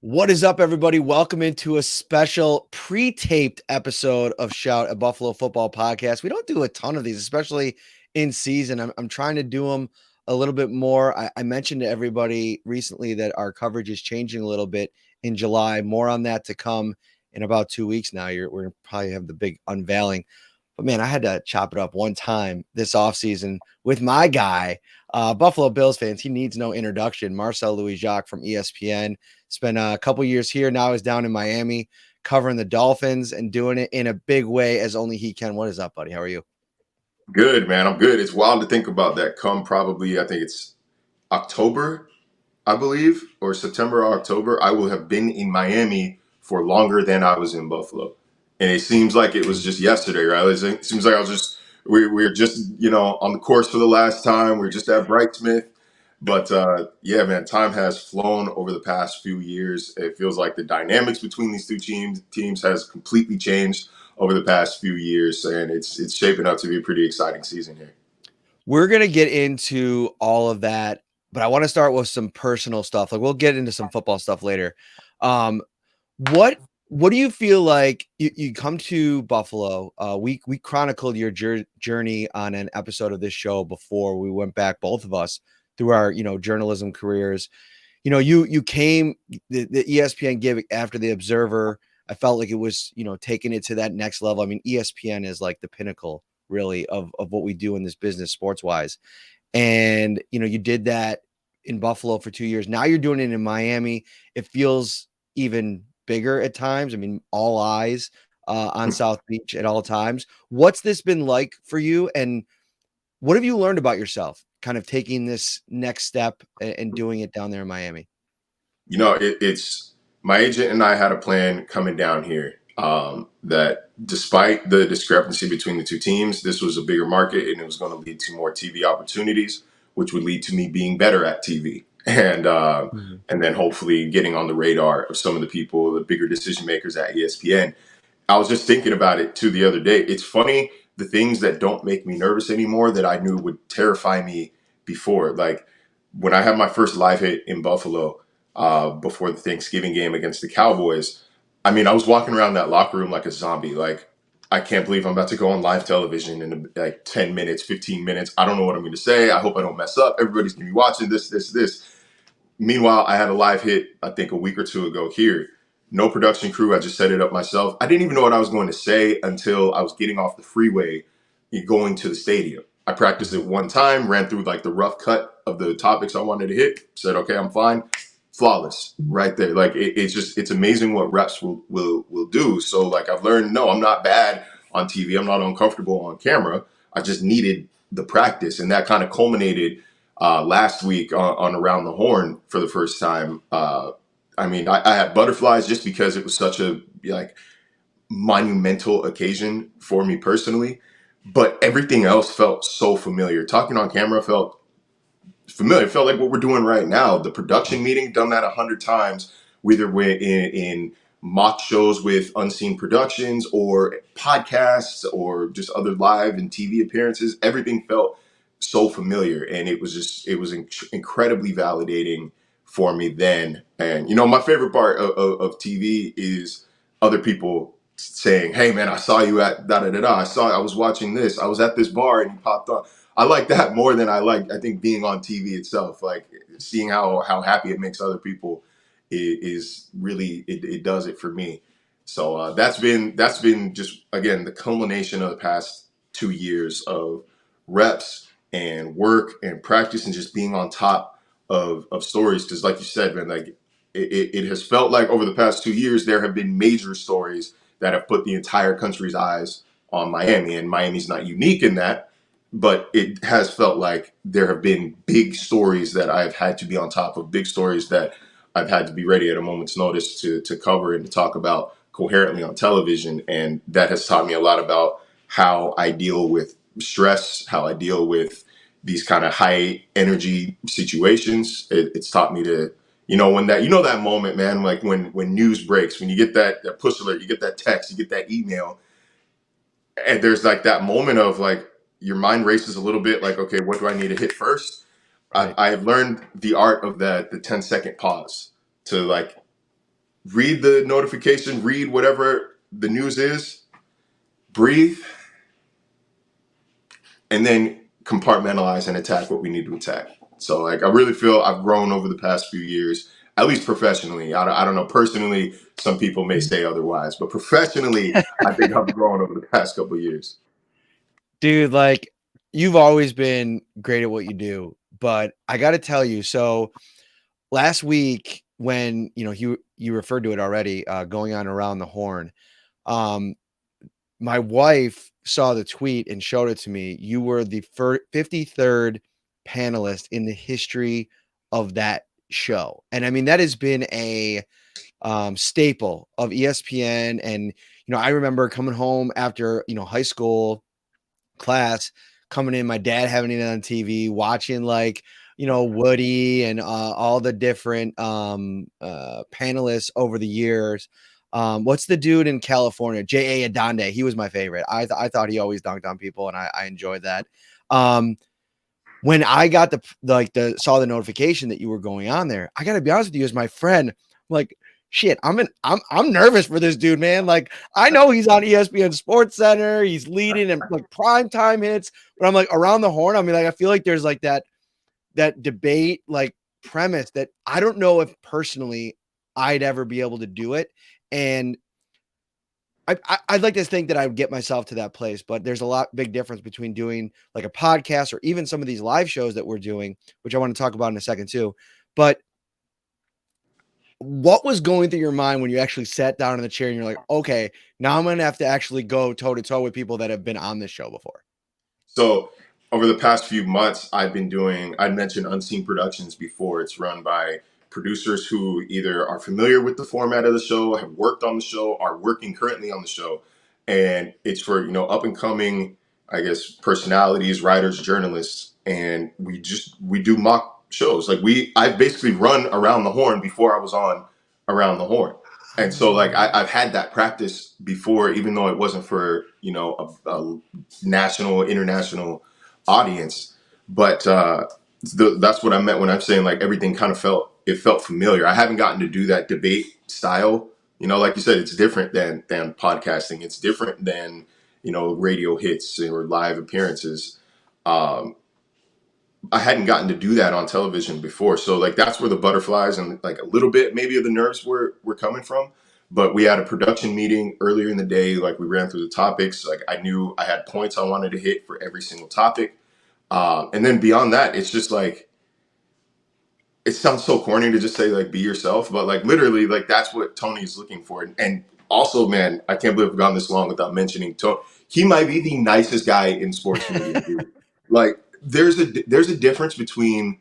What is up, everybody? Welcome into a special pre-taped episode of Shout, a Buffalo Football Podcast. We don't do a ton of these, especially in season. I'm trying to do them a little bit more. I mentioned to everybody recently that our coverage is changing a little bit in July. More on that to come in about 2 weeks now. We're going to probably have the big unveiling. But, man, I had to chop it up one time this offseason with my guy, Buffalo Bills fans. He needs no introduction. Marcel Louis-Jacques from ESPN. Spent a couple years here. Now he's down in Miami covering the Dolphins and doing it in a big way as only he can. What is up, buddy? How are you? Good, man. I'm good. It's wild to think about that. Come probably, I think it's October, I believe, or September or October. I will have been in Miami for longer than I was in Buffalo. And it seems like it was just yesterday, right? It seems like we were just, on the course for the last time. We were just at Brightsmith. But yeah, man, time has flown over the past few years. It feels like the dynamics between these two teams has completely changed over the past few years, and it's shaping up to be a pretty exciting season here. We're going to get into all of that, but I want to start with some personal stuff. Like, we'll get into some football stuff later. What do you feel like you come to Buffalo? We chronicled your journey on an episode of this show before we went back, both of us, through our journalism careers. You came, the ESPN gave after the Observer. I felt like it was taking it to that next level. I mean, ESPN is like the pinnacle, really, of what we do in this business, sports wise. And you did that in Buffalo for 2 years. Now you're doing it in Miami. It feels even bigger at times. I mean, all eyes on South Beach at all times. What's this been like for you, and what have you learned about yourself, kind of taking this next step and doing it down there in Miami? It's my agent and I had a plan coming down here, that despite the discrepancy between the two teams, this was a bigger market and it was going to lead to more TV opportunities, which would lead to me being better at TV. And then hopefully getting on the radar of some of the people, the bigger decision makers at ESPN. I was just thinking about it too the other day. It's funny, the things that don't make me nervous anymore that I knew would terrify me before. Like when I had my first live hit in Buffalo, before the Thanksgiving game against the Cowboys, I mean, I was walking around that locker room like a zombie. Like, I can't believe I'm about to go on live television in like 10 minutes, 15 minutes. I don't know what I'm going to say. I hope I don't mess up. Everybody's going to be watching this. Meanwhile, I had a live hit, I think a week or two ago here. No production crew. I just set it up myself. I didn't even know what I was going to say until I was getting off the freeway going to the stadium. I practiced it one time, ran through like the rough cut of the topics I wanted to hit, said, okay, I'm fine. Flawless right there. Like it's amazing what reps will do. So like I've learned, no, I'm not bad on TV. I'm not uncomfortable on camera. I just needed the practice. And that kind of culminated last week on Around the Horn for the first time. I mean, I had butterflies just because it was such a like monumental occasion for me personally, but everything else felt so familiar. Talking on camera felt familiar. It felt like what we're doing right now. The production meeting, done that 100 times, whether we're in mock shows with Unseen Productions or podcasts or just other live and TV appearances. Everything felt so familiar, and it was incredibly validating for me then. And my favorite part of TV is other people saying, "Hey, man, I saw you at da da da da. I was watching this. I was at this bar and you popped on." I like that more than I think being on TV itself. Like seeing how happy it makes other people is really it does it for me. So that's been just again the culmination of the past 2 years of reps and work and practice and just being on top of stories. Because like you said, man, like it has felt like over the past 2 years there have been major stories that have put the entire country's eyes on Miami, and Miami's not unique in that, but it has felt like there have been big stories that I've had to be on top of, big stories that I've had to be ready at a moment's notice to cover and to talk about coherently on television. And that has taught me a lot about how I deal with stress, how I deal with these kind of high energy situations. It's taught me to, when that moment, man, like when news breaks, when you get that push alert, you get that text, you get that email, and there's like that moment of like your mind races a little bit, like, okay, what do I need to hit first? Right. I have learned the art of the 10-second pause to like read the notification, read whatever the news is, breathe, and then compartmentalize and attack what we need to attack. So like I really feel I've grown over the past few years, at least professionally. I don't know personally. Some people may say otherwise, but professionally, I think I've grown over the past couple of years. Dude, like, you've always been great at what you do, but I gotta tell you, so last week when, you referred to it already, going on Around the Horn, um, my wife saw the tweet and showed it to me. You were the 53rd panelist in the history of that show, and I mean, that has been a, staple of ESPN, and, I remember coming home after, high school class, coming in, my dad having it on TV, watching like, Woody and all the different panelists over the years. What's the dude in California? J.A. Adonde. He was my favorite. I thought he always dunked on people, and I enjoyed that. When I got saw the notification that you were going on there, I gotta be honest with you, as my friend, I'm like, shit, I'm nervous for this dude, man. Like, I know he's on ESPN Sports Center, he's leading and like prime time hits, but I'm like Around the Horn. I mean, like, I feel like there's like that debate, like, premise that I don't know if personally I'd ever be able to do it. And I'd like to think that I would get myself to that place, but there's a big difference between doing like a podcast or even some of these live shows that we're doing, which I want to talk about in a second too. But what was going through your mind when you actually sat down in the chair and you're like, okay, now I'm going to have to actually go toe to toe with people that have been on this show before? So over the past few months, I mentioned Unseen Productions before. It's run by producers who either are familiar with the format of the show, have worked on the show, are working currently on the show. And it's for, up and coming, I guess, personalities, writers, journalists. And we do mock shows. Like I basically run Around the Horn before I was on Around the Horn. And so like I've had that practice before, even though it wasn't for, a national, international audience. But that's what I meant when I'm saying like everything kind of felt familiar. I haven't gotten to do that debate style. Like you said, it's different than podcasting. It's different than radio hits or live appearances. Um, I hadn't gotten to do that on television before, so like that's where the butterflies and like a little bit maybe of the nerves were coming from. But we had a production meeting earlier in the day. Like we ran through the topics. Like I knew I had points I wanted to hit for every single topic, and then beyond that, it's just like it sounds so corny to just say like be yourself, but like literally like that's what Tony's looking for. And also, man, I can't believe I've gone this long without mentioning Tony. He might be the nicest guy in sports media, dude. Like there's a difference between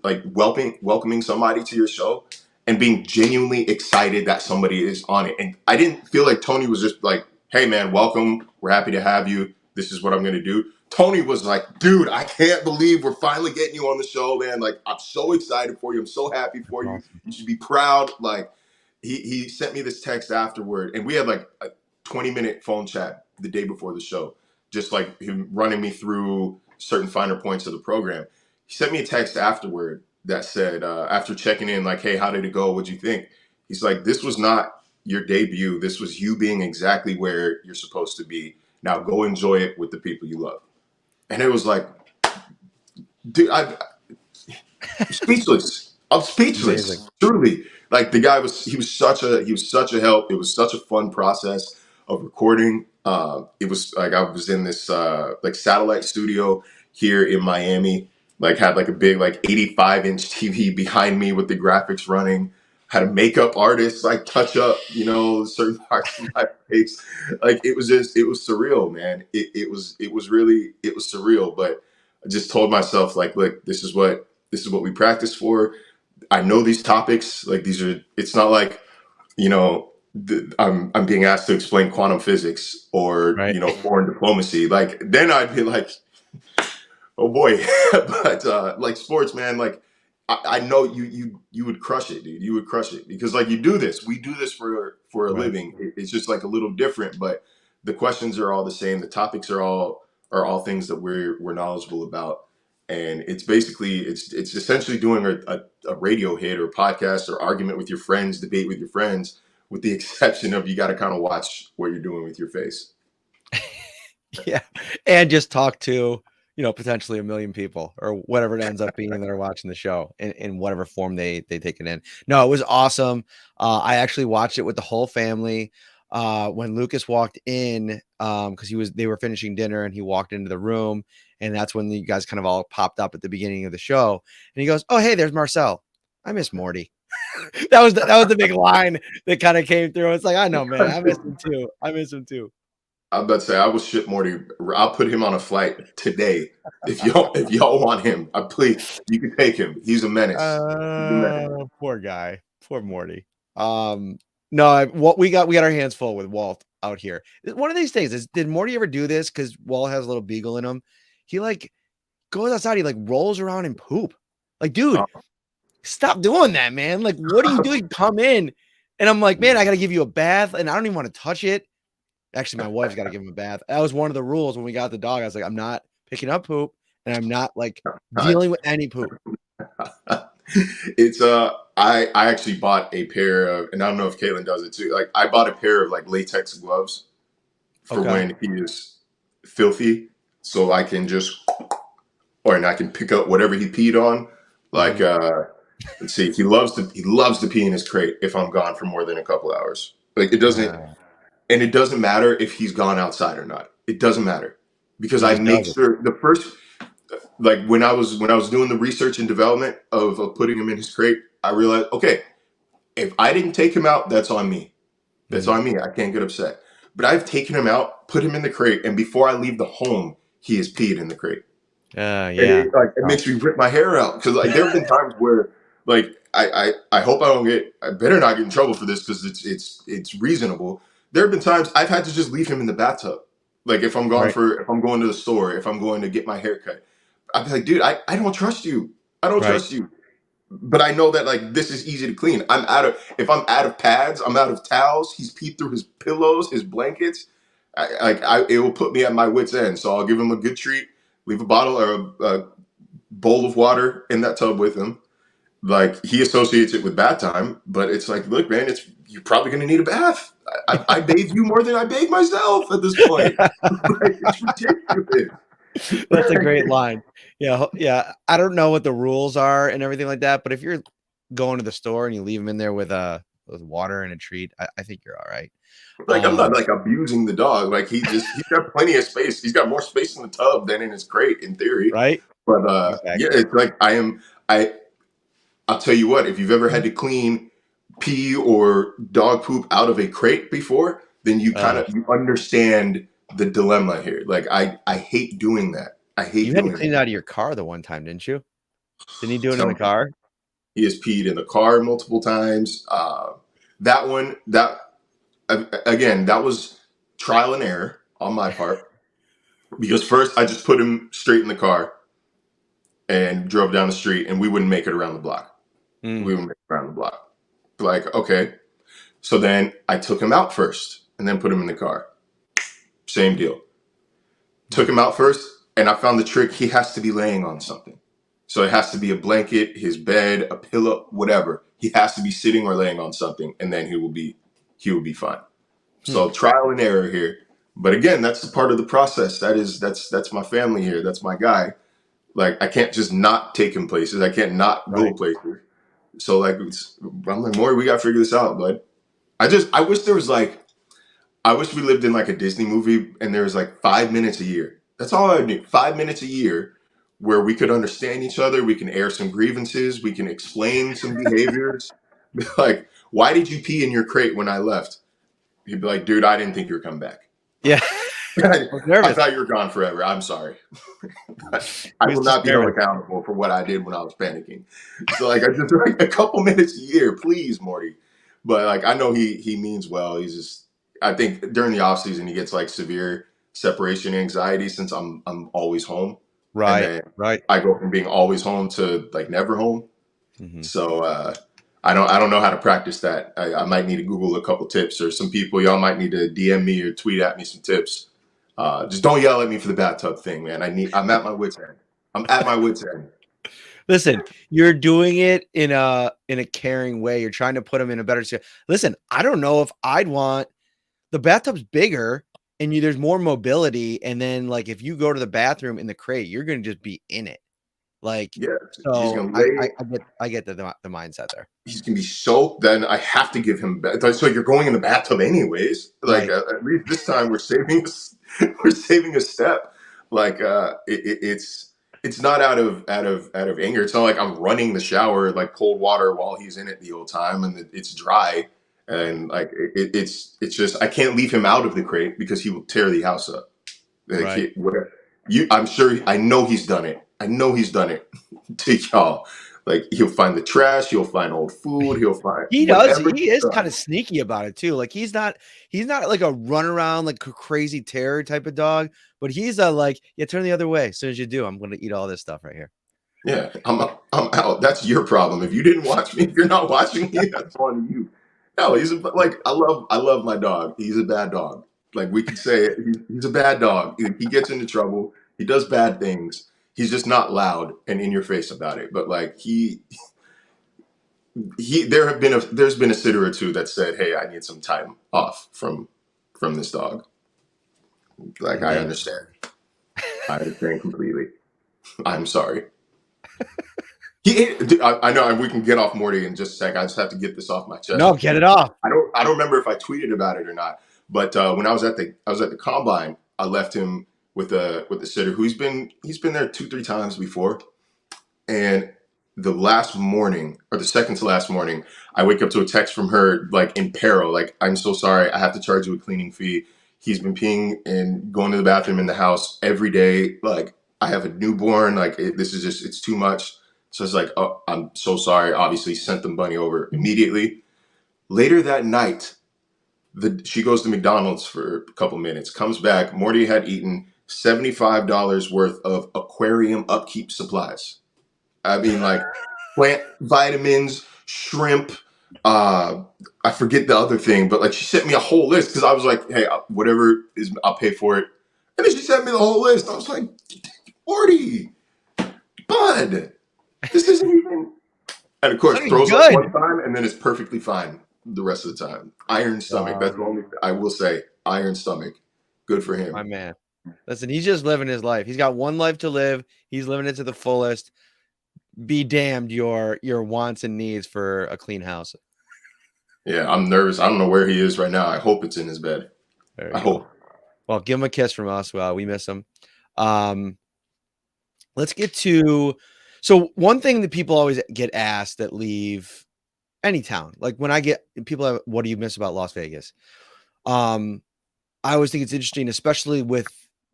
like welcoming somebody to your show and being genuinely excited that somebody is on it. And I didn't feel like Tony was just like, "Hey man, welcome. We're happy to have you. This is what I'm going to do." Tony was like, "Dude, I can't believe we're finally getting you on the show, man. Like, I'm so excited for you. I'm so happy for you. Awesome. You should be proud." Like, he sent me this text afterward, and we had like a 20-minute phone chat the day before the show, just like him running me through certain finer points of the program. He sent me a text afterward that said, after checking in, like, "Hey, how did it go? What'd you think?" He's like, "This was not your debut. This was you being exactly where you're supposed to be. Now go enjoy it with the people you love." And it was like, dude, I'm speechless. I'm Amazing. speechless. Truly. Like the guy he was such a help. It was such a fun process of recording. It was like I was in this like satellite studio here in Miami. Like had like a big like 85-inch TV behind me with the graphics running. Had a makeup artist like touch up, certain parts of my face. Like it was surreal, man. It was surreal. But I just told myself like, look, this is what we practice for. I know these topics. Like it's not like, I'm being asked to explain quantum physics or, Right. foreign diplomacy. Like then I'd be like, oh boy. But like sports, man, like I know you would crush it, dude. You would crush it because like we do this for a Right. living. It's just like a little different, but the questions are all the same. The topics are all things that we're knowledgeable about. and it's basically it's essentially doing a radio hit or podcast or argument with your friends, debate with your friends, with the exception of you got to kind of watch what you're doing with your face. Yeah. And just talk to, potentially a million people or whatever it ends up being that are watching the show in whatever form they take it in. No, it was awesome. I actually watched it with the whole family. When Lucas walked in, because they were finishing dinner and he walked into the room, and that's when you guys kind of all popped up at the beginning of the show. And he goes, "Oh, hey, there's Marcel. I miss Morty." That was the big line that kind of came through. It's like, I know, man. I miss him too. I'm about to say I will ship Morty. I'll put him on a flight today. If y'all want him, please, you can take him. He's a menace. He's a menace. Poor guy. Poor Morty. No, what we got our hands full with Walt out here. One of these things is, did Morty ever do this? Because Walt has a little beagle in him. He like goes outside, he like rolls around and poop. Like, dude, stop doing that, man. Like, what are you doing? Come in. And I'm like, man, I gotta give you a bath, and I don't even want to touch it. Actually, my wife's got to give him a bath. That was one of the rules when we got the dog. I was like, I'm not picking up poop, and I'm not like dealing with any poop. It's I actually bought a pair of, and I don't know if Caitlin does it too. Like I bought a pair of like latex gloves for when he is filthy, so I can and I can pick up whatever he peed on. Like let's see, he loves to pee in his crate if I'm gone for more than a couple hours. Like it doesn't matter if he's gone outside or not. It doesn't matter because I make sure the first, like when I was doing the research and development of putting him in his crate, I realized, okay, if I didn't take him out, that's on me. That's on me. I can't get upset. But I've taken him out, put him in the crate, and before I leave the home, he has peed in the crate. Yeah. And it makes me rip my hair out because like there have been times where like I hope I better not get in trouble for this because it's reasonable. There have been times I've had to just leave him in the bathtub. Like if I'm going to the store, if I'm going to get my hair cut, I'd be like, dude, I don't trust you. I don't trust you. But I know that like this is easy to clean. If I'm out of pads, I'm out of towels. He's peed through his pillows, his blankets. It will put me at my wit's end. So I'll give him a good treat, leave a bottle or a bowl of water in that tub with him. Like he associates it with bath time, but it's like, look, man, you're probably going to need a bath. I bathe you more than I bathe myself at this point. Like, it's ridiculous. That's a great line. Yeah. I don't know what the rules are and everything like that, but if you're going to the store and you leave them in there with water and a treat, I think you're all right. Like I'm not like abusing the dog. Like he's got plenty of space. He's got more space in the tub than in his crate, in theory. Right. But Exactly. yeah, it's like I'll tell you what, if you've ever had to clean pee or dog poop out of a crate before, then you you understand the dilemma here. Like I hate doing that. I hate You had to doing clean it. it out of your car the one time, didn't you? Didn't he do it in the car? He has peed in the car multiple times. That one, again, that was trial and error on my part because first I just put him straight in the car and drove down the street, and we wouldn't make it around the block. We wouldn't make it around the block. Like, okay. So then I took him out first and then put him in the car. Same deal. Took him out first, and I found the trick. He has to be laying on something. So it has to be a blanket, his bed, a pillow, whatever. He has to be sitting or laying on something, and then he will be fine. So trial and error here. But again, that's the part of the process. That's my family here. That's my guy. Like I can't just not take him places. I can't not go places. So like I'm like, Maury, we gotta figure this out, bud. I wish there was like I wish we lived in like a Disney movie and there was like 5 minutes a year. That's all I need. 5 minutes a year where we could understand each other. We can air some grievances. We can explain some behaviors. Like, why did you pee in your crate when I left? He'd be like, dude, I didn't think you were coming back. Yeah. I thought you were gone forever. I'm sorry. I will not be held accountable for what I did when I was panicking. So like I just like a couple minutes a year, please, Morty. But like I know he means well. He's just I think during the off season he gets like severe separation anxiety since I'm always home. Right. And then I go from being always home to like never home. So I don't know how to practice that. I might need to Google a couple tips or some people y'all might need to DM me or tweet at me some tips. Just don't yell at me for the bathtub thing, man. I'm at my wit's end. I'm at my wit's end. Listen, you're doing it in a caring way. You're trying to put them in a better situation. Listen, I don't know if I'd want the bathtub's bigger and there's more mobility. And then like if you go to the bathroom in the crate, you're gonna just be in it. Like Yeah, he's so gonna I lay. get the mindset there. He's gonna be soaked. Then I have to give him. So you're going in the bathtub anyways. Like Right. at least this time we're saving. We're saving a step. Like it's not out of anger. It's not like I'm running the shower like cold water while he's in it the whole time and it's dry. Right. And like it's just I can't leave him out of the crate because he will tear the house up. Like Right. I'm sure I know he's done it. I know he's done it to y'all. Like he'll find the trash, he'll find old food, he'll find He does. whatever He he's is kind done. of sneaky about it too. Like he's not like a run around like a crazy terror type of dog, but he's a like, yeah, turn the other way. As soon as you do, I'm gonna eat all this stuff right here. Yeah, I'm out. That's your problem. If you didn't watch me, if you're not watching me, that's on you. No, like I love my dog. He's a bad dog. Like we could say it. He's a bad dog. He gets into trouble. He does bad things. He's just not loud and in your face about it. But like there's been a sitter or two that said, "Hey, I need some time off from this dog." Like And I then understand. I understand completely. I'm sorry. Dude, I know we can get off Morty in just a sec. I just have to get this off my no, chest. get it off. I don't remember if I tweeted about it or not. But when I was at the combine, I left him with a sitter who he's been there 2-3 times before. And the last morning or the second to last morning, I wake up to a text from her like in peril, like I'm so sorry, I have to charge you a cleaning fee. He's been peeing and going to the bathroom in the house every day. Like I have a newborn. Like this is just it's too much. So it's like, oh, I'm so sorry. Obviously, sent the money over immediately. Later that night, she goes to McDonald's for a couple minutes, comes back. Morty had eaten $75 worth of aquarium upkeep supplies. I mean, like plant vitamins, shrimp. Uh, I forget the other thing, but like she sent me a whole list because I was like, "Hey, whatever is, I'll pay for it." And then she sent me the whole list. I was like, "Morty, bud, this isn't even." And of It's course, looking throws up good. one time and then it's perfectly fine the rest of the time. Iron stomach. That's the only I will say. Iron stomach. Good for My him. man. Listen, he's just living his life. He's got one life to live. He's living it to the fullest. Be damned your wants and needs for a clean house. Yeah, I'm nervous. I don't know where he is right now. I hope it's in his bed. There I you go. hope. Well, give him a kiss from us. Well, we miss him. Um, let's get to so one thing that people always get asked that leave any town, like when I get people have, what do you miss about Las Vegas? Um, I always think it's interesting, especially with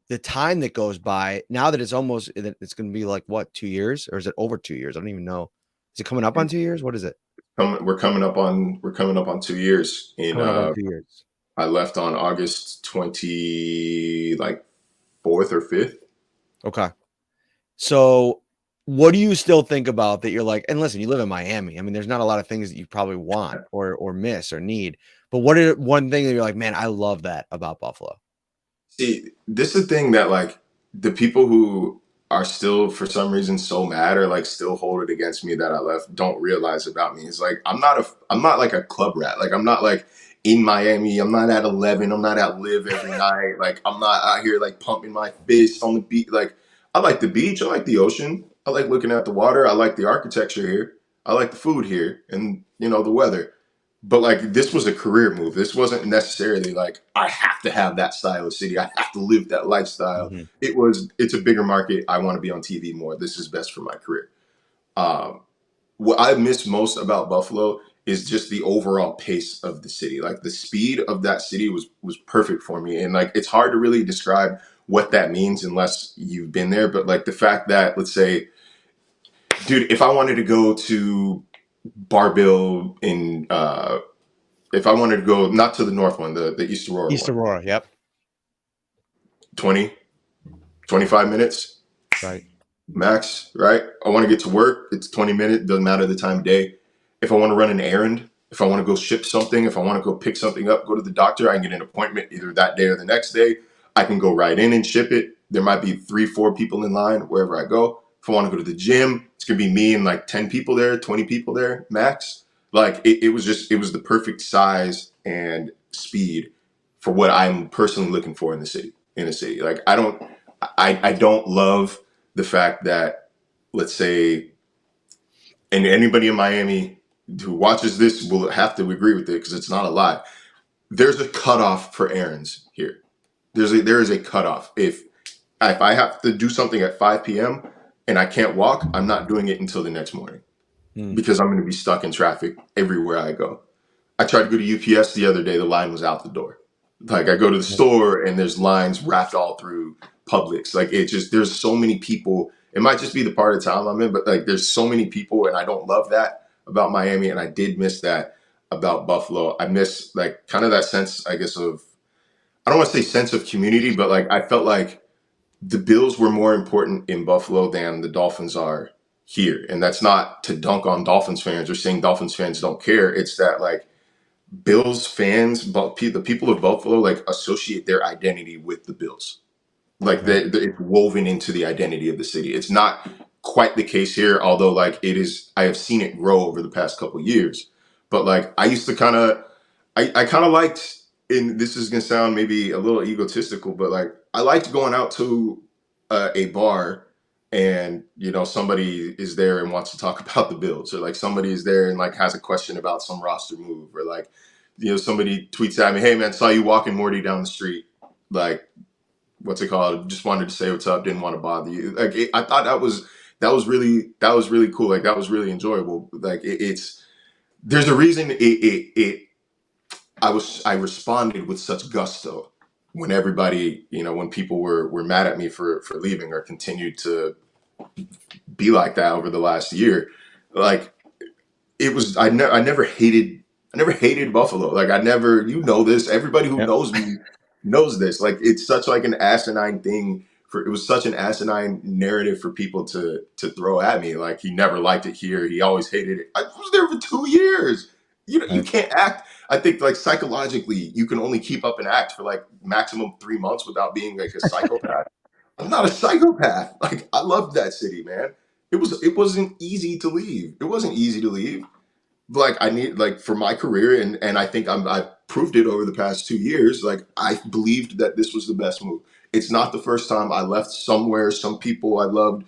the time that goes by now that it's going to be like what, 2 years or is it over 2 years? I don't even know. Is it coming up on 2 years? What is it? We're coming up on 2 years in Coming up on 2 years. I left on August 20 like 4th or 5th. Okay. So what do you still think about that? You're like, and listen, you live in Miami. I mean, there's not a lot of things that you probably want or miss or need. But what is one thing that you're like, man, I love that about Buffalo? See, this is the thing that like the people who are still for some reason so mad or like still hold it against me that I left don't realize about me. It's like I'm not like a club rat. Like I'm not like in Miami. I'm not at 11. I'm not at live every night. Like I'm not out here like pumping my fist on the beach. Like I like the beach. I like the ocean. I like looking at the water. I like the architecture here. I like the food here and the weather. But like this was a career move. This wasn't necessarily like I have to have that style of city. I have to live that lifestyle. Mhm. It's a bigger market. I want to be on TV more. This is best for my career. Um, what I miss most about Buffalo is just the overall pace of the city. Like the speed of that city was perfect for me. And like it's hard to really describe what that means unless you've been there. But like the fact that let's say, dude, if I wanted to go to Barbill in if I wanted to go not to the north one, the East Aurora East one, Aurora. Yep. 20, 25 minutes Right. max, right? I want to get to work, it's 20 minutes, doesn't matter the time of day. If I want to run an errand, if I want to go ship something, if I want to go pick something up, go to the doctor, I can get an appointment either that day or the next day. I can go right in and ship it. There might be 3, 4 people in line wherever I go. If I want to go to the gym, it's gonna be me and like 10 people there, 20 people there max. Like it was the perfect size and speed for what I'm personally looking for in the city. In a city, like I don't love the fact that, let's say, and anybody in Miami who watches this will have to agree with it because it's not a lie. There's a cutoff for errands here. There is a cutoff. If I have to do something at 5 p.m. and I can't walk, I'm not doing it until the next morning Mm. because I'm going to be stuck in traffic everywhere I go. I tried to go to UPS the other day. The line was out the door. Like I go to the store and there's lines wrapped all through Publix. Like it just, there's so many people. It might just be the part of town I'm in, but like there's so many people and I don't love that about Miami. And I did miss that about Buffalo. I miss like kind of that sense, I guess, of, I don't want to say sense of community, but like I felt like the Bills were more important in Buffalo than the Dolphins are here. And that's not to dunk on Dolphins fans or saying Dolphins fans don't care. It's that like Bills fans, but the people of Buffalo like associate their identity with the Bills. Like Right. it's woven into the identity of the city. It's not quite the case here, although like it is. I have seen it grow over the past couple of years. But like I used to kind of, I kind of liked. And this is gonna sound maybe a little egotistical, but like I liked going out to a bar and somebody is there and wants to talk about the Bills, or like somebody is there and like has a question about some roster move, or like somebody tweets at me, "Hey man, saw you walking Morty down the street. Like, what's it called? Just wanted to say what's up. Didn't want to bother you." Like, I thought that was really cool. Like, that was really enjoyable. Like, it's there's a reason I responded with such gusto when everybody, when people were mad at me for leaving or continued to be like that over the last year. Like, it was I never hated Buffalo. Like I never, this. Everybody who Yep. knows me knows this. Like it's such like an asinine thing for it was such an asinine narrative for people to throw at me. Like he never liked it here. He always hated it. I was there for 2 years. You Right. can't act. I think like psychologically, you can only keep up an act for like maximum 3 months without being like a psychopath. I'm not a psychopath. Like I loved that city, man. It wasn't easy to leave. It wasn't easy to leave. Like I need like for my career and I think I've proved it over the past 2 years. Like I believed that this was the best move. It's not the first time I left somewhere, some people I loved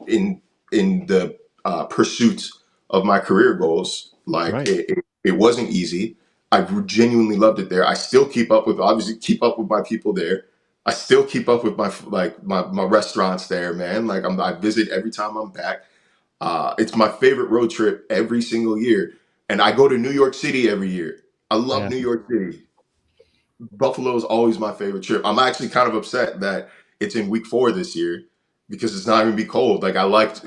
in the pursuit of my career goals. Like Right. it wasn't easy. I genuinely loved it there. I still keep up with my people there. I still keep up with my restaurants there, man. Like I visit every time I'm back. It's my favorite road trip every single year. And I go to New York City every year. I love Yeah. New York City. Buffalo is always my favorite trip. I'm actually kind of upset that it's in week 4 this year because it's not even be cold. Like I liked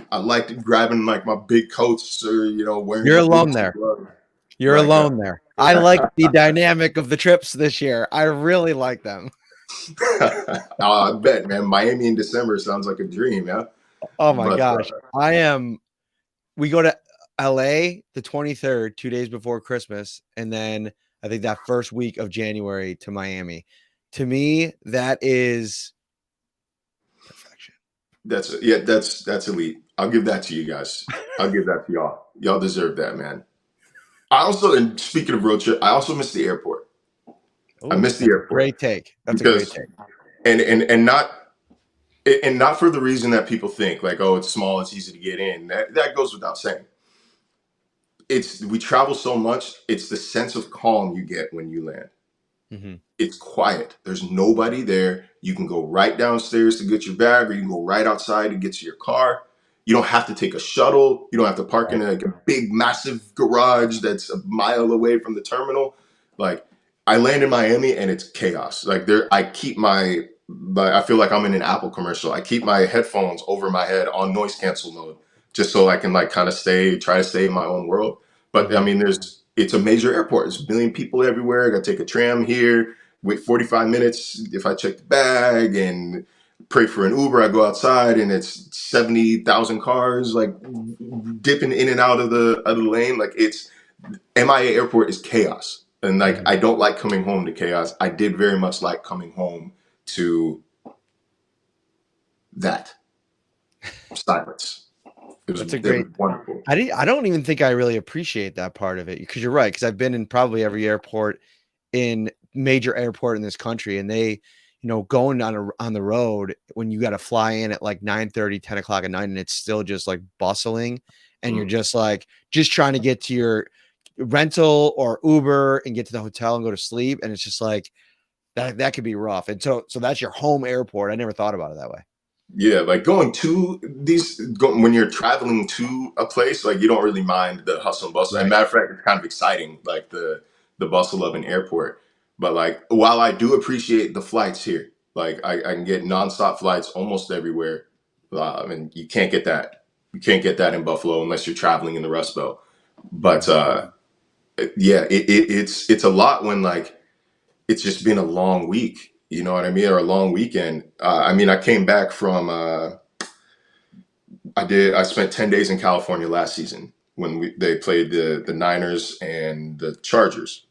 grabbing like my big coats or wearing You're the alone boots and there. gloves. You're Like alone there. I like the dynamic of the trips this year. I really like them. I bet, man. Miami in December sounds like a dream, yeah. Oh my But gosh. We go to LA the 23rd, 2 days before Christmas, and then I think that first week of January to Miami. To me, that is perfection. that's elite. I'll give that to you guys. I'll give that to y'all. Y'all deserve that, man. I also, and speaking of road trip, I also miss the airport. I Oh, miss the that's a airport great take. That's a great because, take. and not for the reason that people think, like, oh, it's small, it's easy to get in. That goes without saying. We travel so much. It's the sense of calm you get when you land. Mm-hmm. It's quiet. There's nobody there. You can go right downstairs to get your bag, or you can go right outside to get to your car. You don't have to take a shuttle. You don't have to park in Right. like a big, massive garage that's a mile away from the terminal. Like I land in Miami and it's chaos. Like I keep I feel like I'm in an Apple commercial. I keep my headphones over my head on noise cancel mode, just so I can like kind of try to stay in my own world. But I Mm-hmm. mean, it's a major airport. There's a million people everywhere. I got to take a tram here, wait 45 minutes if I check the bag and pray for an Uber. I go outside and it's 70,000 cars like dipping in and out of the lane. Like it's MIA airport is chaos. And like Mm-hmm. I don't like coming home to chaos. I did very much like coming home to that. silence. That's a It great. was wonderful. I don't even think I really appreciate that part of it because you're right. Because I've been in probably every airport in major airport in this country, and they, going on the road when you got to fly in at like 9:30, 10 o'clock at night, and it's still just like bustling, and you're just like just trying to get to your rental or Uber and get to the hotel and go to sleep, and it's just like that could be rough. And so that's your home airport. I never thought about it that way. Yeah, like when you're traveling to a place, like you don't really mind the hustle and bustle. And Right. matter of fact, it's kind of exciting, like the bustle of an airport. But like, while I do appreciate the flights here, like I can get nonstop flights almost everywhere, and you can't get that. You can't get that in Buffalo unless you're traveling in the Rust Belt. But yeah, it's a lot when like it's just been a long week. You know what I mean, or a long weekend. I mean, I came back from. I spent 10 days in California last season when they played the Niners and the Chargers.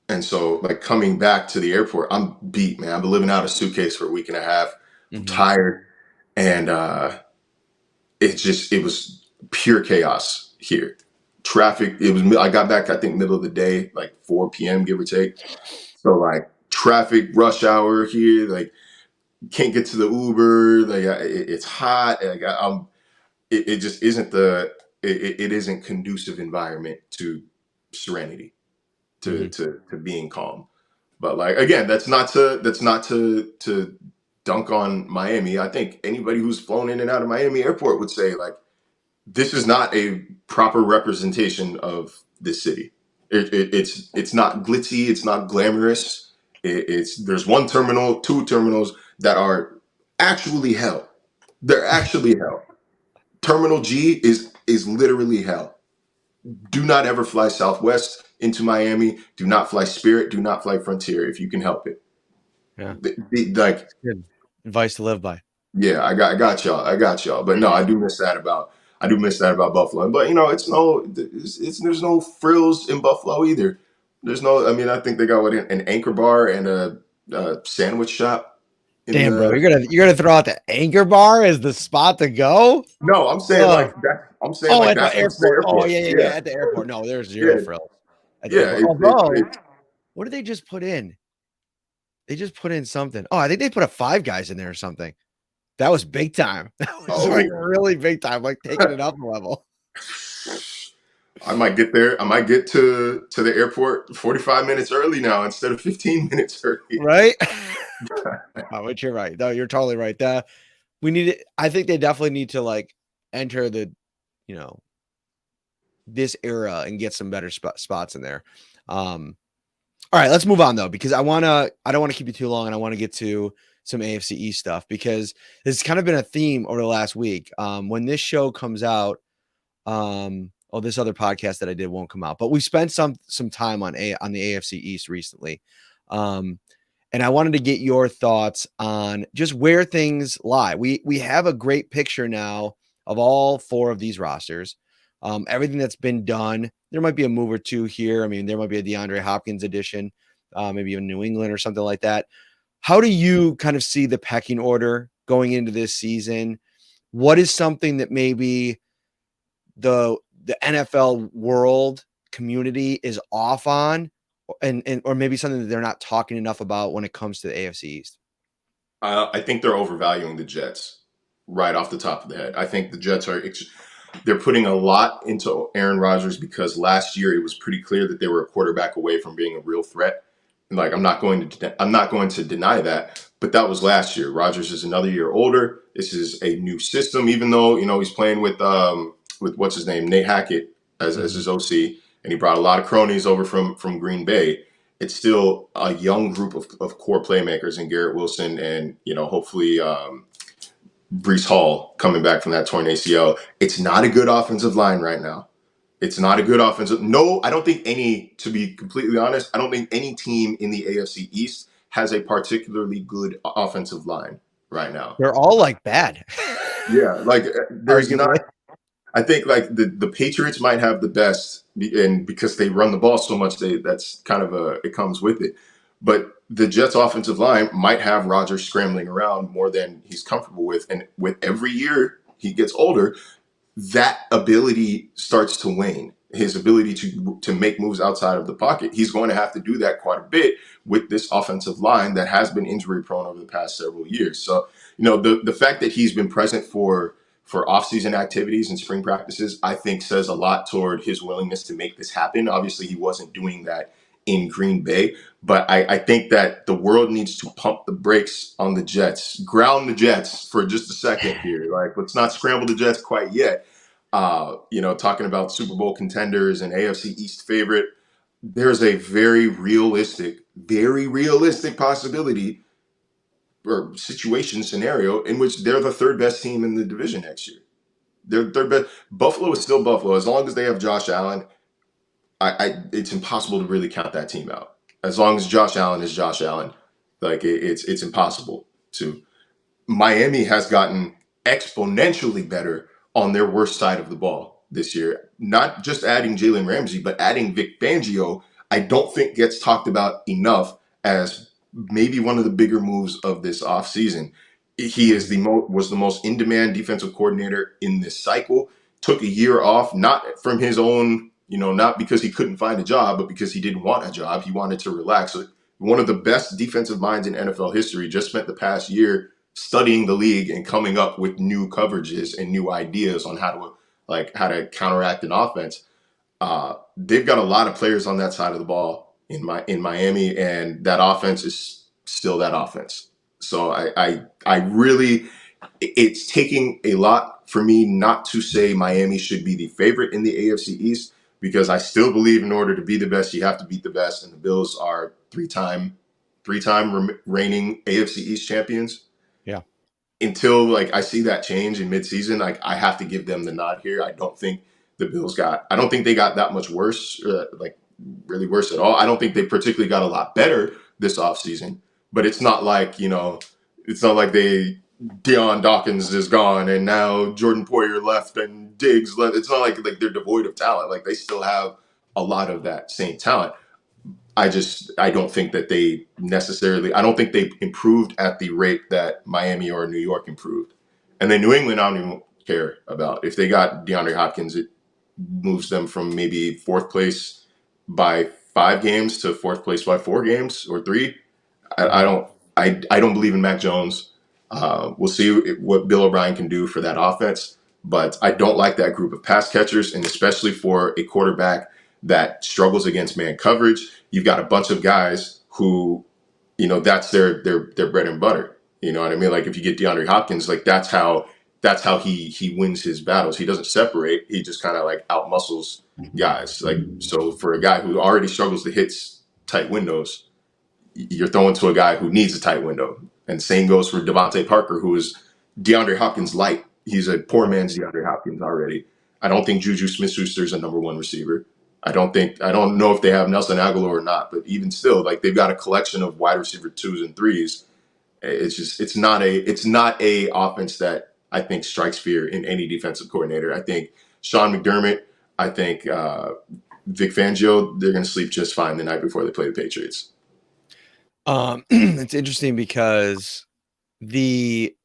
And so like coming back to the airport, I'm beat, man. I've been living out a suitcase for a week and a half. I'm Mm-hmm. tired. And it was pure chaos here. Traffic, I got back, I think, middle of the day, like 4 p.m., give or take. So like traffic, rush hour here, like can't get to the Uber, like it's hot. Like it just isn't it isn't conducive environment to serenity, Mm-hmm. to being calm. But like again, that's not to dunk on Miami. I think anybody who's flown in and out of Miami airport would say like this is not a proper representation of this city. It's not glitzy, it's not glamorous. It's there's one terminal, two terminals that are actually hell. They're actually hell. Terminal G is literally hell. Do not ever fly Southwest into Miami. Do not fly Spirit. Do not fly Frontier if you can help it. Yeah. Like, Good advice to live by. yeah, I got y'all. I got y'all. But no, I do miss that about Buffalo. But there's no frills in Buffalo either. There's no. I mean, I think they got an Anchor Bar and a sandwich shop in Damn, bro, the. you're gonna throw out the Anchor Bar as the spot to go? No, I'm saying Oh, like that. I'm saying oh, like at the that's what's the airport. Oh, airport. yeah, Yeah, at the airport. No, there's zero yeah, frills at the yeah. airport. Although, what did they just put in? They just put in something. Oh, I think they put a Five Guys in there or something. That was big time. That was like Oh. really big time, like taking it up a level. I might get there. I might get to the airport 45 minutes early now instead of 15 minutes early. Right? Oh, but you're right. No, you're totally right. We need it. I think they definitely need to like enter you know, this era and get some better spots in there. All right, let's move on though, because I don't want to keep you too long and I want to get to some AFC East stuff because it's kind of been a theme over the last week. When this show comes out, this other podcast that I did won't come out, but we spent some time on the AFC East recently. And I wanted to get your thoughts on just where things lie. We have a great picture now of all four of these rosters. Everything that's been done. There might be a move or two here. I mean, there might be a DeAndre Hopkins edition, maybe in New England or something like that. How do you kind of see the pecking order going into this season? What is something that maybe the NFL world community is off on, and or maybe something that they're not talking enough about when it comes to the AFC East? I think they're overvaluing the Jets right off the top of the head. I think the Jets they're putting a lot into Aaron Rodgers because last year it was pretty clear that they were a quarterback away from being a real threat. Like I'm not going to deny that, but that was last year. Rodgers is another year older. This is a new system, even though he's playing with what's his name, Nate Hackett as his OC, and he brought a lot of cronies over from Green Bay. It's still a young group of core playmakers in Garrett Wilson and hopefully Brees Hall coming back from that torn ACL. It's not a good offensive line right now. It's not a good offensive. No, I don't think to be completely honest, I don't think any team in the AFC East has a particularly good offensive line right now. They're all like bad. Yeah, like there's not. Arguably. I think like the Patriots might have the best, and because they run the ball so much, that's kind of it comes with it. But the Jets' offensive line might have Rodgers scrambling around more than he's comfortable with, and with every year he gets older, that ability starts to wane. His ability to make moves outside of the pocket. He's going to have to do that quite a bit with this offensive line that has been injury prone over the past several years. So, the fact that he's been present for off-season activities and spring practices, I think says a lot toward his willingness to make this happen. Obviously, he wasn't doing that in Green Bay, but I think that the world needs to pump the brakes on the Jets, ground the Jets for just a second here. Like, let's not scramble the Jets quite yet. Talking about Super Bowl contenders and AFC East favorite, there's a very realistic possibility or situation scenario in which they're the third best team in the division next year. They're third best. Buffalo is still Buffalo. As long as they have Josh Allen, it's impossible to really count that team out. As long as Josh Allen is Josh Allen, like it's impossible to. Miami has gotten exponentially better on their worst side of the ball this year. Not just adding Jalen Ramsey, but adding Vic Fangio, I don't think gets talked about enough as maybe one of the bigger moves of this offseason. He is was the most in-demand defensive coordinator in this cycle. Took a year off, not from his own, not because he couldn't find a job, but because he didn't want a job. He wanted to relax. So one of the best defensive minds in NFL history just spent the past year studying the league and coming up with new coverages and new ideas on how to counteract an offense. They've got a lot of players on that side of the ball in Miami, and that offense is still that offense. So I really, it's taking a lot for me not to say Miami should be the favorite in the AFC East, because I still believe in order to be the best, you have to beat the best, and the Bills are three-time reigning AFC East champions. Yeah. Until like I see that change in midseason, like I have to give them the nod here. I don't think I don't think they got that much worse, like really worse at all. I don't think they particularly got a lot better this offseason, but it's not like, it's not like Deion Dawkins is gone and now Jordan Poyer left and Diggs left. It's not like they're devoid of talent. Like they still have a lot of that same talent. I don't think that I don't think they improved at the rate that Miami or New York improved. And then New England, I don't even care about. If they got DeAndre Hopkins, it moves them from maybe fourth place by 5 games to fourth place by 4 games or 3. I don't believe in Mac Jones. We'll see what Bill O'Brien can do for that offense, but I don't like that group of pass catchers, and especially for a quarterback that struggles against man coverage. You've got a bunch of guys who, that's their bread and butter. You know what I mean? Like if you get DeAndre Hopkins, like that's how he wins his battles. He doesn't separate. He just kind of like outmuscles guys. Like so for a guy who already struggles to hit tight windows, you're throwing to a guy who needs a tight window. And same goes for Devontae Parker, who is DeAndre Hopkins light. He's a poor man's DeAndre Hopkins already. I don't think Juju Smith-Schuster is a number 1 receiver. I don't know if they have Nelson Aguilar or not, but even still, like they've got a collection of wide receiver 2s and 3s. It's not a offense that I think strikes fear in any defensive coordinator. I think Sean McDermott, I think Vic Fangio, they're going to sleep just fine the night before they play the Patriots. It's interesting because the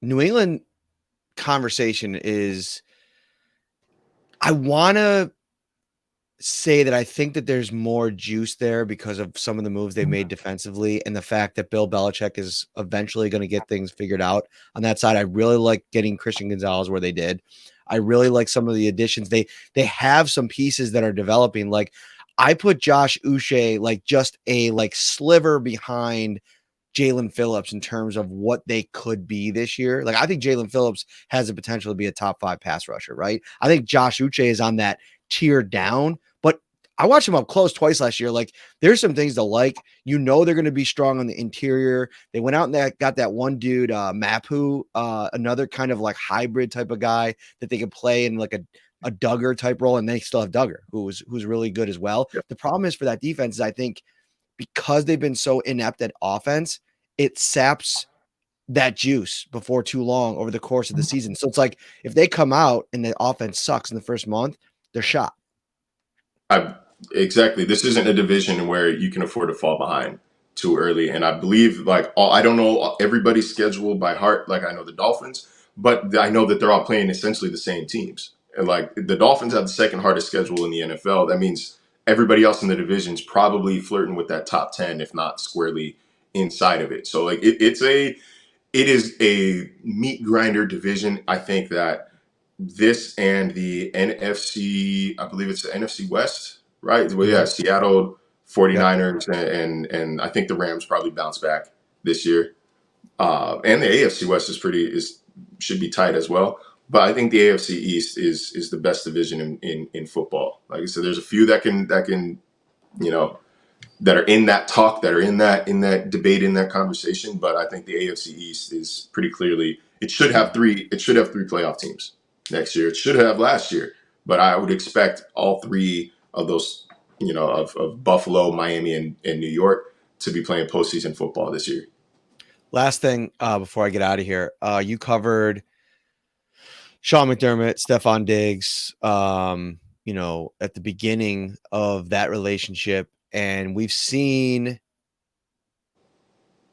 New England conversation is, I want to say that I think that there's more juice there because of some of the moves they've made defensively and the fact that Bill Belichick is eventually going to get things figured out on that side. I really like getting Christian Gonzalez where they did. I really like some of the additions. They have some pieces that are developing. Like I put Josh Uche like just a like sliver behind Jalen Phillips in terms of what they could be this year. Like I think Jalen Phillips has the potential to be a top 5 pass rusher, right? I think Josh Uche is on that tier down, but I watched him up close twice last year. Like there's some things to like, they're going to be strong on the interior. They went out and got that one dude, Mapu, another kind of like hybrid type of guy that they can play in like a Duggar type role. And they still have Duggar who's really good as well. Yep. The problem is for that defense is I think because they've been so inept at offense, it saps that juice before too long over the course of the season. So it's like if they come out and the offense sucks in the first month, they're shot. Exactly. This isn't a division where you can afford to fall behind too early. And I believe I don't know everybody's schedule by heart. Like I know the Dolphins, but I know that they're all playing essentially the same teams. And like the Dolphins have the second hardest schedule in the NFL. That means everybody else in the division's probably flirting with that top 10, if not squarely inside of it. So like it is a meat grinder division. I think that this and the NFC, I believe it's the NFC West, right? Well, yeah, Mhm. Seattle Yep. 49ers and I think the Rams probably bounce back this year. And the AFC West is should be tight as well. But I think the AFC East is the best division in football. Like I said, there's a few that can you know that are in that talk, that are in that debate, in that conversation. But I think the AFC East is pretty clearly it should have three. It should have three playoff teams next year. It should have last year, but I would expect all three of those, of Buffalo, Miami, and New York to be playing postseason football this year. Last thing before I get out of here, you covered Sean McDermott, Stephon Diggs, at the beginning of that relationship, and we've seen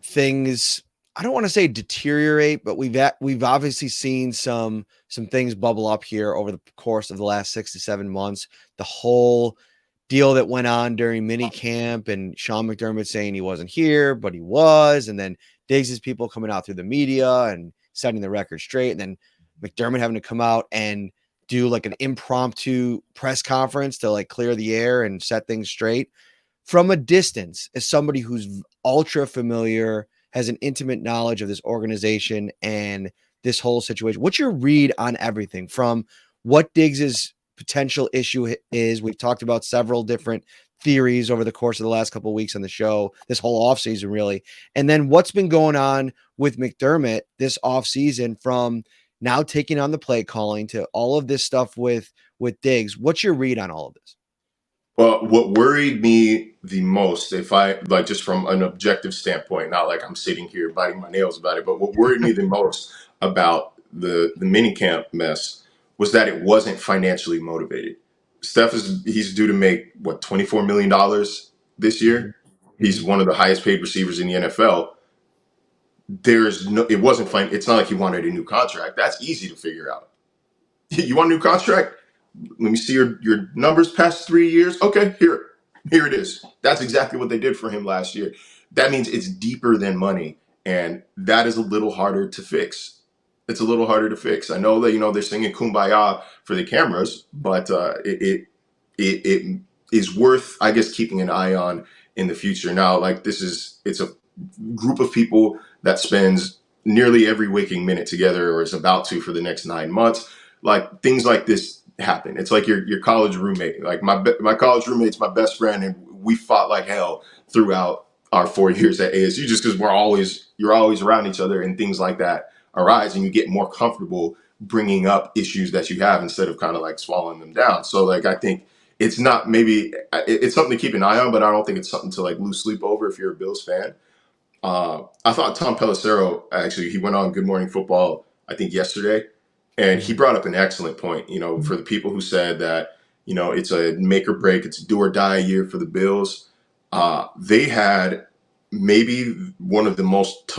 things. I don't want to say deteriorate, but we've obviously seen some things bubble up here over the course of the last 6 to 7 months. The whole deal that went on during mini camp and Sean McDermott saying he wasn't here, but he was, and then Diggs' people coming out through the media and setting the record straight, and then McDermott having to come out and do like an impromptu press conference to like clear the air and set things straight. From a distance, as somebody who's ultra familiar, has an intimate knowledge of this organization and this whole situation, what's your read on everything from what Diggs's potential issue is? We've talked about several different theories over the course of the last couple of weeks on the show, this whole offseason, really. And then what's been going on with McDermott this offseason, from now taking on the play calling to all of this stuff with Diggs. What's your read on all of this? Well, what worried me the most, if I like just from an objective standpoint, not like I'm sitting here biting my nails about it, but what worried me the most about the minicamp mess was that it wasn't financially motivated. He's due to make what $24 million this Mm-hmm. year. He's Mm-hmm. one of the highest paid receivers in the NFL. It wasn't fine. It's not like he wanted a new contract. That's easy to figure out. You want a new contract? Let me see your numbers past 3 years. Okay, here it is. That's exactly what they did for him last year. That means it's deeper than money, and that is a little harder to fix. It's a little harder to fix. I know that they're singing "Kumbaya" for the cameras, but it is worth, I guess, keeping an eye on in the future. Now, like it's a group of people that spends nearly every waking minute together, or is about to for the next 9 months. Like things like this happen. It's like your college roommate. Like my college roommate's my best friend, and we fought like hell throughout our 4 years at ASU, just because you're always around each other, and things like that arise, and you get more comfortable bringing up issues that you have instead of kind of like swallowing them down. So like I think it's not maybe it's something to keep an eye on, but I don't think it's something to like lose sleep over if you're a Bills fan. I thought Tom Pelissero, actually, he went on Good Morning Football, I think yesterday, and he Mm-hmm. brought up an excellent point. For the people who said that, it's a make or break, it's a do or die year for the Bills. They had maybe one of the most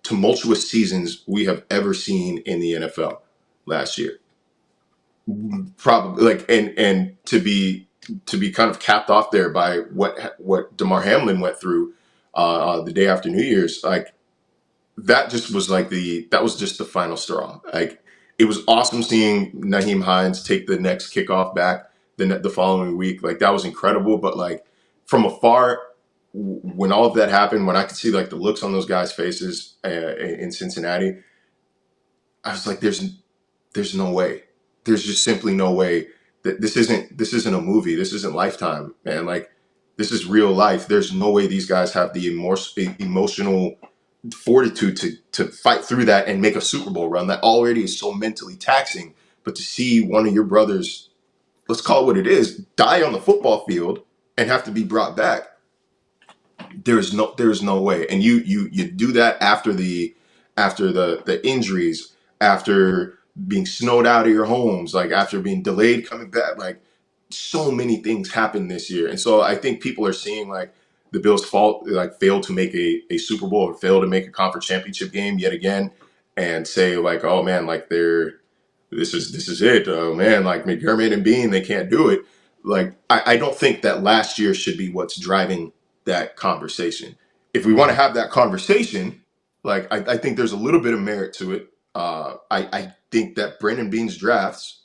tumultuous seasons we have ever seen in the NFL last year. Probably like, and to be kind of capped off there by what DeMar Hamlin went through the day after New Year's. Like that was just the final straw. Like it was awesome seeing Naheem Hines take the next kickoff back the following week. Like that was incredible. But like from afar, when all of that happened, when I could see like the looks on those guys' faces in Cincinnati, I was like, there's no way. There's just simply no way that this isn't a movie. This isn't Lifetime, man. Like this is real life. There's no way these guys have the emotional fortitude to fight through that and make a Super Bowl run that already is so mentally taxing. But to see one of your brothers, let's call it what it is, die on the football field and have to be brought back, there's no way. And you do that after the injuries, after being snowed out of your homes, like after being delayed coming back. Like so many things happened this year. And so I think people are seeing like the Bills failed to make a Super Bowl, or failed to make a conference championship game yet again. and say like, oh man, like this is it. Oh man, like McDermott and Bean, they can't do it. Like I don't think that last year should be what's driving that conversation. If we want to have that conversation, like I think there's a little bit of merit to it. I think that Brandon Bean's drafts,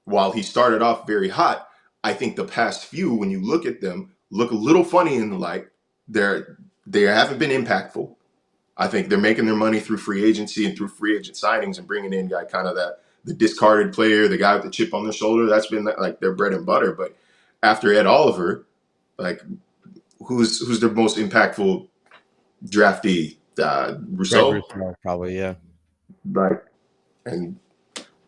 while he started off very hot, I think the past few, when you look at them, look a little funny in the light. They haven't been impactful. I think they're making their money through free agency and through free agent signings and bringing in guy kind of that the discarded player, the guy with the chip on their shoulder. That's been like their bread and butter. But after Ed Oliver, like who's their most impactful draftee? Rousseau, probably, yeah. like, and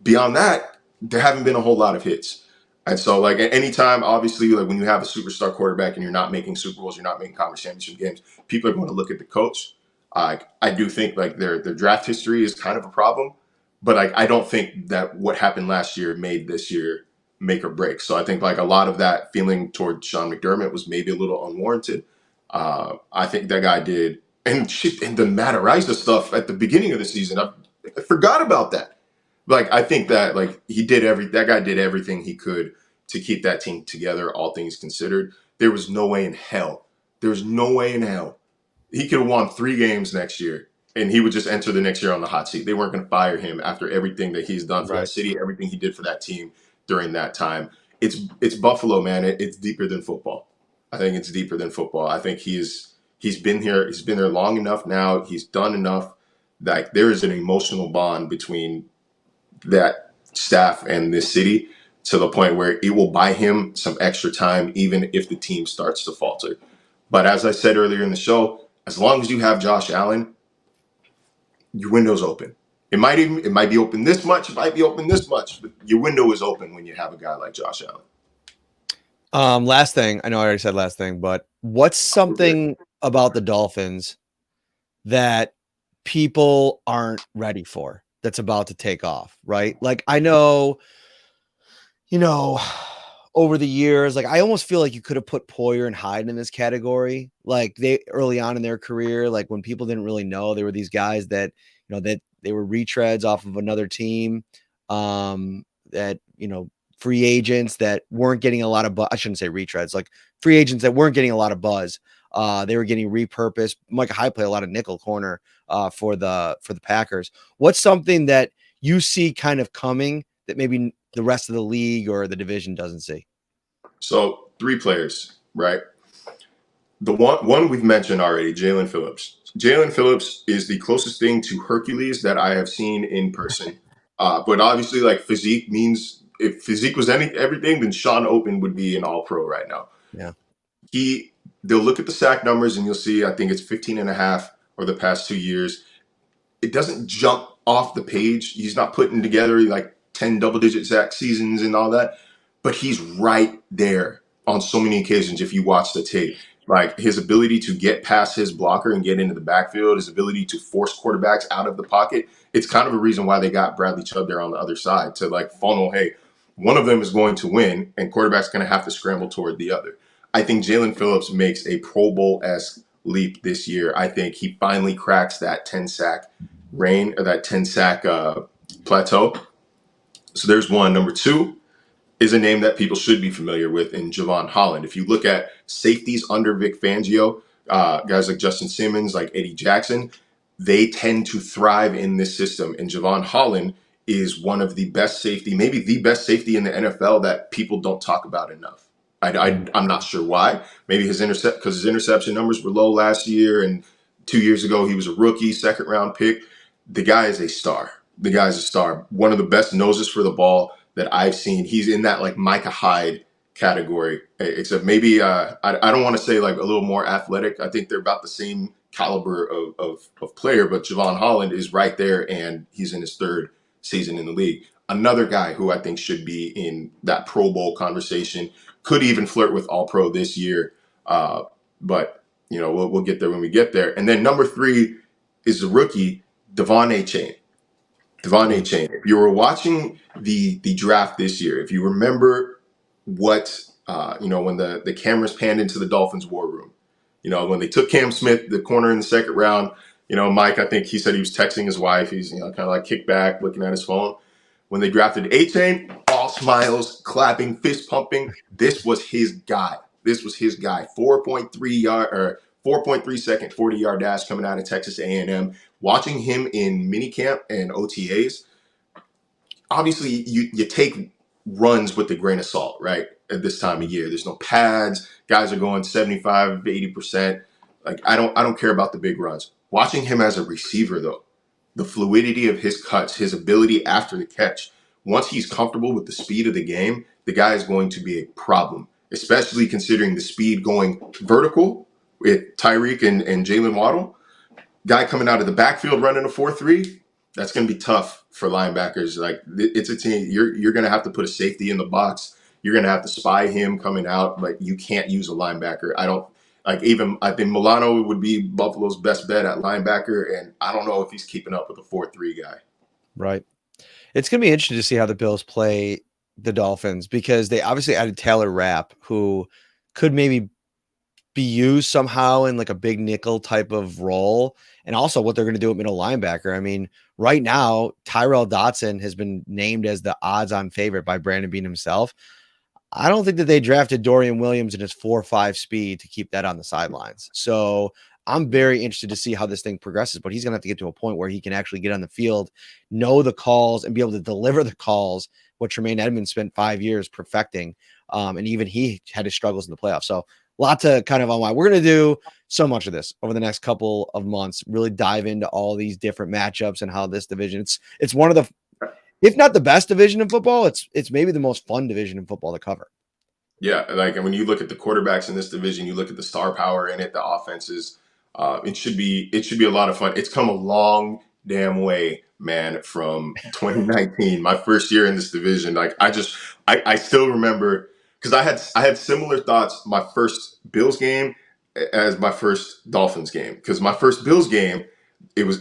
beyond that, there haven't been a whole lot of hits. And so, like, at any time, obviously, like when you have a superstar quarterback and you're not making Super Bowls, you're not making conference championship games, people are going to look at the coach. I do think like their draft history is kind of a problem, but like I don't think that what happened last year made this year make or break. So I think like a lot of that feeling toward Sean McDermott was maybe a little unwarranted. I think that guy did, and shit, and the Matt Araiza stuff at the beginning of the season, I forgot about that. Like I think that like that guy did everything he could to keep that team together, all things considered. There was no way in hell. There was no way in hell. He could have won 3 games next year and he would just enter the next year on the hot seat. They weren't going to fire him after everything that he's done for that city, everything he did for that team during that time. It's Buffalo, man. It's deeper than football. I think it's deeper than football. I think he's been here. He's been there long enough now. He's done enough. Like there is an emotional bond between that staff and this city to the point where it will buy him some extra time, even if the team starts to falter. But as I said earlier in the show, as long as you have Josh Allen, your window's open. It might be open this much, it might be open this much, but your window is open when you have a guy like Josh Allen. Last thing, I know I already said last thing, but what's something about the Dolphins that people aren't ready for that's about to take off, right? Like I know, over the years, like I almost feel like you could have put Poyer and Hyde in this category. Like they early on in their career, like when people didn't really know, they were these guys that, that they were retreads off of another team. That, free agents that weren't getting a lot of buzz. I shouldn't say retreads, like free agents that weren't getting a lot of buzz. They were getting repurposed. Micah Hyde played a lot of nickel corner for the Packers. What's something that you see kind of coming that maybe the rest of the league or the division doesn't see? So 3 players, right? The one we've mentioned already, Jalen Phillips. Jalen Phillips is the closest thing to Hercules that I have seen in person. But obviously, like physique means if physique was everything, then Sean Open would be an all-pro right now. Yeah. They'll look at the sack numbers and you'll see, I think it's 15 and a half over the past 2 years. It doesn't jump off the page. He's not putting together like 10 double-digit sack seasons and all that, but he's right there on so many occasions if you watch the tape. Like his ability to get past his blocker and get into the backfield, his ability to force quarterbacks out of the pocket. It's kind of a reason why they got Bradley Chubb there on the other side to like funnel, hey, one of them is going to win and quarterback's going to have to scramble toward the other. I think Jalen Phillips makes a Pro Bowl-esque leap this year. I think he finally cracks that 10 sack reign or that 10 sack plateau. So there's one. Number 2 is a name that people should be familiar with in Javon Holland. If you look at safeties under Vic Fangio, guys like Justin Simmons, like Eddie Jackson, they tend to thrive in this system. And Javon Holland is one of the best safety, maybe the best safety in the NFL that people don't talk about enough. I'm not sure why. Maybe his interception numbers were low last year, and 2 years ago he was a rookie, second round pick. The guy is a star. The guy's a star. One of the best noses for the ball that I've seen. He's in that like Micah Hyde category, except maybe I don't want to say like a little more athletic. I think they're about the same caliber of player, but Javon Holland is right there, and he's in his 3rd season in the league. Another guy who I think should be in that Pro Bowl conversation, could even flirt with All Pro this year, but we'll get there when we get there. And then number 3 is the rookie Devon Achane. If you were watching the draft this year, if you remember what when the cameras panned into the Dolphins war room, when they took Cam Smith, the corner in the 2nd round, Mike, I think he said he was texting his wife. He's, kind of like kicked back, looking at his phone. When they drafted A-Chain, all smiles, clapping, fist pumping. This was his guy. 4.3 yard or 4.3 second 40-yard dash coming out of Texas A&M. Watching him in minicamp and OTAs, obviously you take runs with a grain of salt, right? At this time of year, there's no pads. Guys are going 75, 80%. Like I don't care about the big runs. Watching him as a receiver though, the fluidity of his cuts, his ability after the catch. Once he's comfortable with the speed of the game, the guy is going to be a problem, especially considering the speed going vertical with Tyreek and Jalen Waddle. Guy coming out of the backfield running a 4.3, that's going to be tough for linebackers. Like it's a team, you're going to have to put a safety in the box. You're going to have to spy him coming out, but you can't use a linebacker. I think Milano would be Buffalo's best bet at linebacker, and I don't know if he's keeping up with a 4.3 guy. Right. It's going to be interesting to see how the Bills play the Dolphins, because they obviously added Taylor Rapp, who could maybe be used somehow in like a big nickel type of role, and also what they're going to do at middle linebacker. I mean, right now, Tyrell Dotson has been named as the odds-on favorite by Brandon Beane himself. I don't think that they drafted Dorian Williams in his 4.5 speed to keep that on the sidelines. So I'm very interested to see how this thing progresses, but he's going to have to get to a point where he can actually get on the field, know the calls, and be able to deliver the calls, what Tremaine Edmonds spent 5 years perfecting. And even he had his struggles in the playoffs. So a lot to kind of unwind. We're going to do so much of this over the next couple of months, really dive into all these different matchups and how this division, it's one of the, if not the best division in football, it's maybe the most fun division in football to cover. Yeah, like, and when you look at the quarterbacks in this division, you look at the star power in it, the offenses. It should be a lot of fun. It's come a long damn way, man, from 2019, my first year in this division. Like I still remember, because I had similar thoughts my first Bills game as my first Dolphins game. Because my first Bills game, they were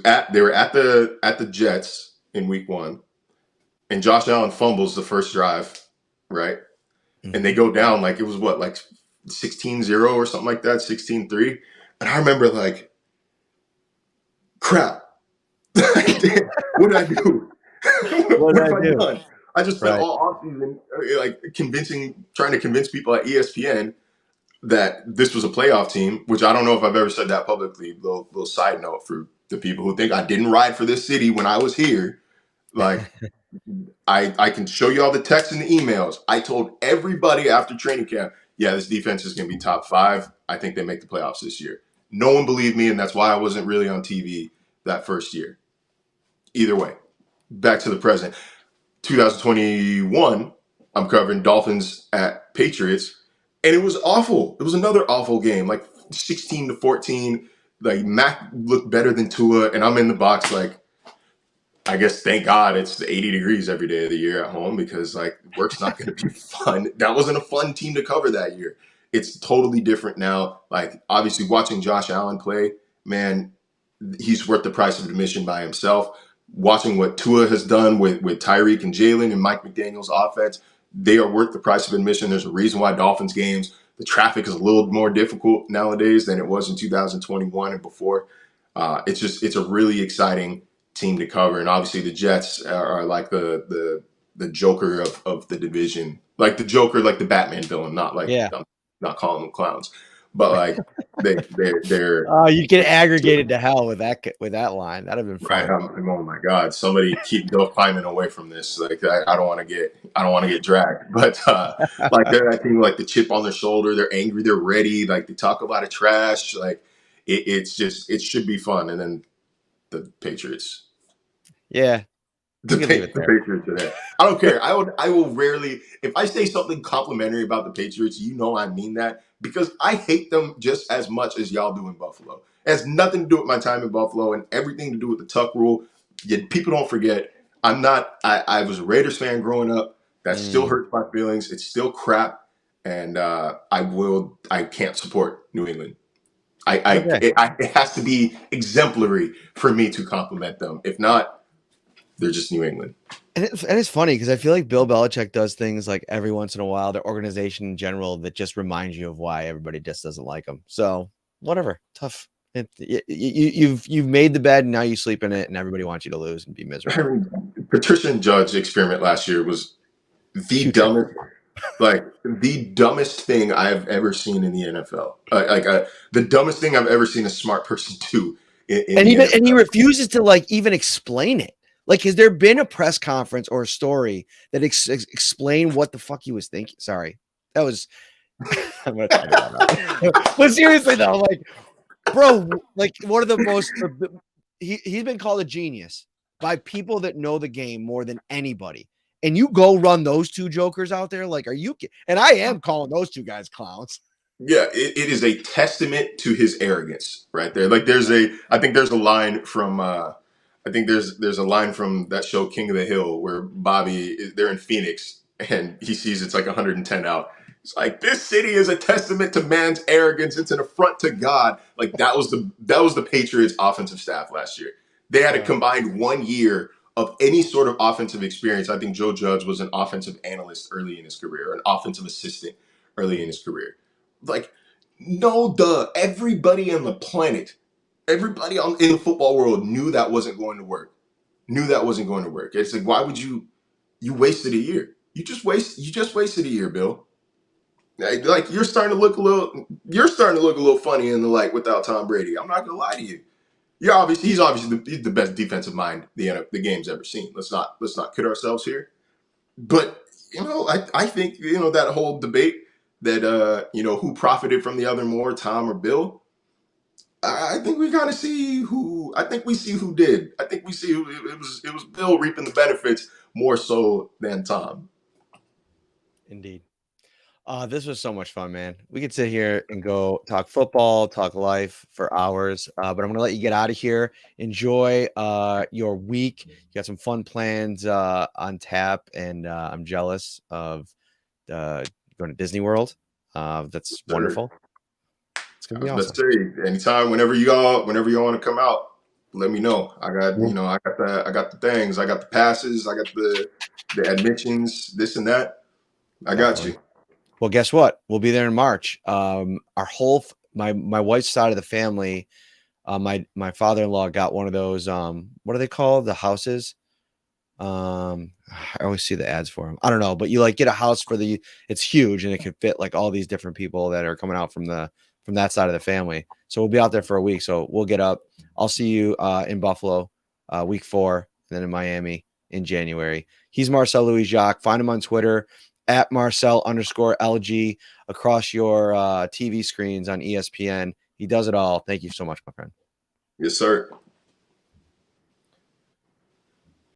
at the Jets in week 1, and Josh Allen fumbles the first drive, right? And they go down like, it was what, like 16-0 or something like that, 16-3. And I remember like, crap. What did I do? What have I done? I just spent all offseason like trying to convince people at ESPN that this was a playoff team, which I don't know if I've ever said that publicly. Little side note for the people who think I didn't ride for this city when I was here. Like, I can show you all the texts and the emails. I told everybody after training camp, yeah, this defense is going to be top 5. I think they make the playoffs this year. No one believed me, and that's why I wasn't really on TV that first year. Either way, back to the present. 2021, I'm covering Dolphins at Patriots, and it was awful. It was another awful game, like 16-14. Like, Mac looked better than Tua, and I'm in the box like, I guess thank God it's 80 degrees every day of the year at home, because like work's not going to be fun. That wasn't a fun team to cover that year. It's totally different now. Like, obviously watching Josh Allen play, man, he's worth the price of admission by himself. Watching what Tua has done with Tyreek and Jalen and Mike McDaniel's offense, they are worth the price of admission. There's a reason why Dolphins games, the traffic is a little more difficult nowadays than it was in 2021 and before. It's a really exciting team to cover, and obviously the Jets are like the Joker of the division, like the Joker, like the Batman villain, not like I'm not calling them clowns, but like they're Oh, you can aggregate it to hell with that line. That'd have been fun. right. Oh my God! Somebody keep Bill Kleiman away from this. Like I don't want to get dragged. But like they're that team, like the chip on their shoulder. They're angry. They're ready. Like they talk a lot of trash. Like it should be fun. And then the Patriots. Yeah. The Patriots are there. I don't care. I will rarely, if I say something complimentary about the Patriots, I mean that, because I hate them just as much as y'all do in Buffalo. It has nothing to do with my time in Buffalo and everything to do with the Tuck rule. Yet people don't forget, I was a Raiders fan growing up. That still hurts my feelings. It's still crap. And I can't support New England. It has to be exemplary for me to compliment them. If not, they're just New England. And it's funny because I feel like Bill Belichick does things like every once in a while, the organization in general, that just reminds you of why everybody just doesn't like him. So whatever, tough. You've made the bed, and now you sleep in it, and everybody wants you to lose and be I miserable. mean, Patricia and Judge experiment last year was the Too true. dumbest, like the dumbest thing I've ever seen in the NFL. The dumbest thing I've ever seen a smart person do in And the he NFL. refuses to like even explain it. Like, has there been a press conference or a story that explain what the fuck he was thinking? Sorry, that was. I'm gonna edit that out. But seriously though, like, bro, like one of the most. He's been called a genius by people that know the game more than anybody. And you go run those two jokers out there, like, are you? And I am calling those two guys clowns. Yeah, it is a testament to his arrogance right there. Like I think there's a line from I think there's a line from that show King of the Hill where they're in Phoenix and he sees it's like 110 out. It's like, this city is a testament to man's arrogance. It's an affront to God. Like that was the Patriots offensive staff last year. They had a combined 1 year of any sort of offensive experience. I think Joe Judge was an offensive analyst early in his career, an offensive assistant early in his career. Like, no, duh. Everybody on the planet, in the football world knew that wasn't going to work. Knew that wasn't going to work. It's like, why would you wasted a year? You just wasted a year, Bill. Like you're starting to look a little funny in the light without Tom Brady. I'm not gonna lie to you. He's obviously he's the best defensive mind the game's ever seen. Let's not kid ourselves here. But I think that whole debate that who profited from the other more, Tom or Bill. I think we kind of see who. I think we see who did. I think we see who it was Bill reaping the benefits more so than Tom. Indeed. This was so much fun, man. We could sit here and go talk football, talk life for hours. But I'm gonna let you get out of here. Enjoy your week. You got some fun plans on tap, and I'm jealous of going to Disney World. That's Sir, wonderful. It's gonna I be was about awesome. to say, anytime, whenever y'all want to come out, let me know. Well, I got the things, I got the passes, I got the admissions, this and that. I got definitely. you. Well, guess what? We'll be there in March. Our whole my wife's side of the family. My father-in-law got one of those. What are they called? The houses. I always see the ads for them. I don't know, but you like get a house it's huge and it can fit like all these different people that are coming out from that side of the family. So we'll be out there for a week. So we'll get up. I'll see you in Buffalo, week 4, and then in Miami in January. He's Marcel Louis-Jacques. Find him on Twitter at Marcel_LG across your TV screens on ESPN. He does it all. Thank you so much, my friend. Yes, sir.